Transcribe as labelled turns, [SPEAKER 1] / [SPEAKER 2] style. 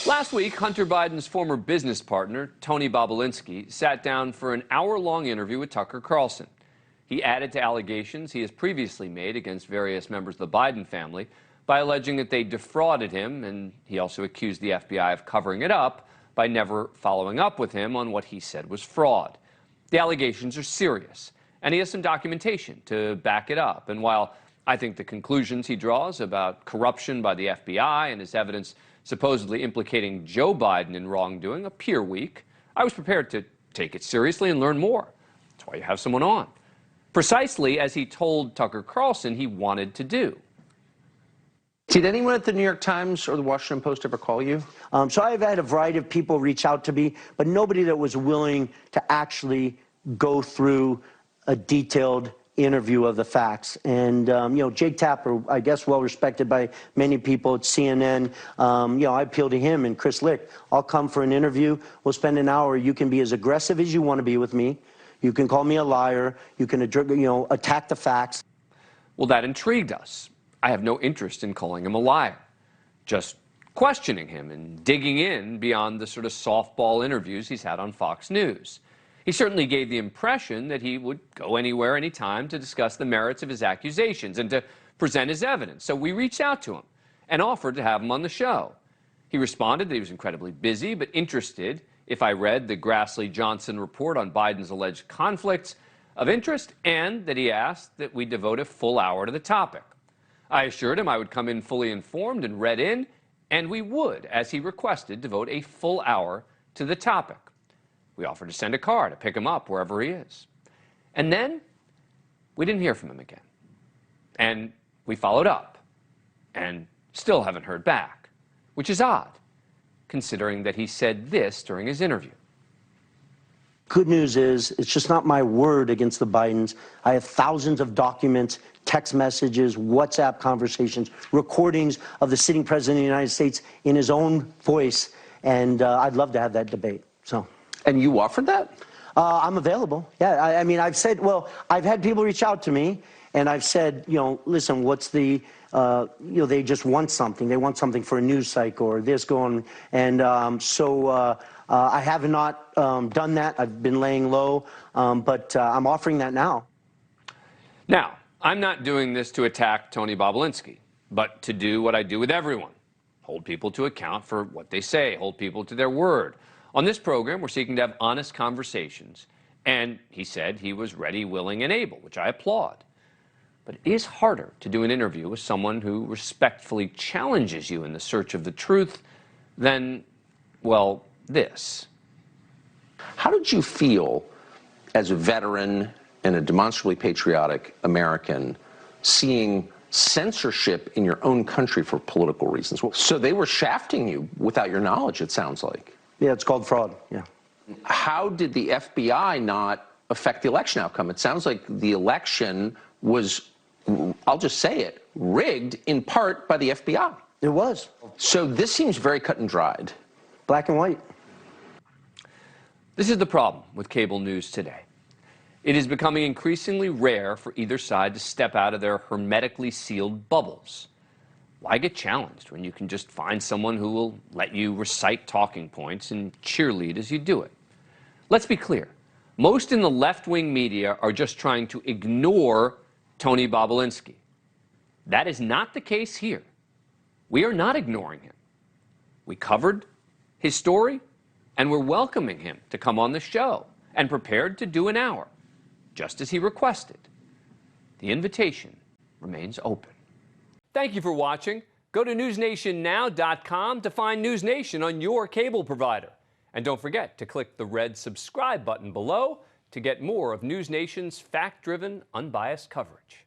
[SPEAKER 1] Last week, Hunter Biden's former business partner, Tony Bobulinski, sat down for an hour-long interview with Tucker Carlson. He added to allegations he has previously made against various members of the Biden family by alleging that they defrauded him, and he also accused the FBI of covering it up by never following up with him on what he said was fraud. The allegations are serious, and he has some documentation to back it up. And while I think the conclusions he draws about corruption by the FBI and his evidence supposedly implicating Joe Biden in wrongdoing appear weak, I was prepared to take it seriously and learn more. That's why you have someone on. Precisely as he told Tucker Carlson he wanted to do.
[SPEAKER 2] Did anyone at the New York Times or the Washington Post ever call you?
[SPEAKER 3] So I've had a variety of people reach out to me, but nobody that was willing to actually go through a detailed interview of the facts. And, Jake Tapper, I guess well-respected by many people at CNN, I appeal to him and Chris Licht. I'll come for an interview. We'll spend an hour. You can be as aggressive as you want to be with me. You can call me a liar. You can, attack the facts.
[SPEAKER 1] Well, that intrigued us. I have no interest in calling him a liar, just questioning him and digging in beyond the sort of softball interviews he's had on Fox News. He certainly gave the impression that he would go anywhere, anytime to discuss the merits of his accusations and to present his evidence. So we reached out to him and offered to have him on the show. He responded that he was incredibly busy but interested if I read the Grassley-Johnson report on Biden's alleged conflicts of interest, and that he asked that we devote a full hour to the topic. I assured him I would come in fully informed and read in, and we would, as he requested, devote a full hour to the topic. We offered to send a car to pick him up wherever he is. And then we didn't hear from him again. And we followed up and still haven't heard back, which is odd, considering that he said this during his interview.
[SPEAKER 3] Good news is, it's just not my word against the Bidens. I have thousands of documents, text messages, WhatsApp conversations, recordings of the sitting president of the United States in his own voice, and I'd love to have that debate. So.
[SPEAKER 2] And you offered that?
[SPEAKER 3] I'm available. Yeah, I mean, I've said, well, I've had people reach out to me, and I've said, listen, what's the, they just want something. They want something for a news cycle or this going, and I have not done that. I've been laying low, but I'm offering that now.
[SPEAKER 1] Now, I'm not doing this to attack Tony Bobulinski, but to do what I do with everyone. Hold people to account for what they say, hold people to their word. On this program, we're seeking to have honest conversations, and he said he was ready, willing, and able, which I applaud. But it is harder to do an interview with someone who respectfully challenges you in the search of the truth than, well, this.
[SPEAKER 2] How did you feel as a veteran and a demonstrably patriotic American seeing censorship in your own country for political reasons? So they were shafting you without your knowledge, it sounds like.
[SPEAKER 3] Yeah, it's called fraud, yeah.
[SPEAKER 2] How did the FBI not affect the election outcome? It sounds like the election was, I'll just say it, rigged in part by the FBI.
[SPEAKER 3] It was.
[SPEAKER 2] So this seems very cut and dried.
[SPEAKER 3] Black and white.
[SPEAKER 1] This is the problem with cable news today. It is becoming increasingly rare for either side to step out of their hermetically sealed bubbles. Why get challenged when you can just find someone who will let you recite talking points and cheerlead as you do it? Let's be clear. Most in the left-wing media are just trying to ignore Tony Bobulinski. That is not the case here. We are not ignoring him. We covered his story, and we're welcoming him to come on the show and prepared to do an hour, just as he requested. The invitation remains open. Thank you for watching. Go to NewsNationNow.com to find NewsNation on your cable provider. And don't forget to click the red subscribe button below to get more of NewsNation's fact-driven, unbiased coverage.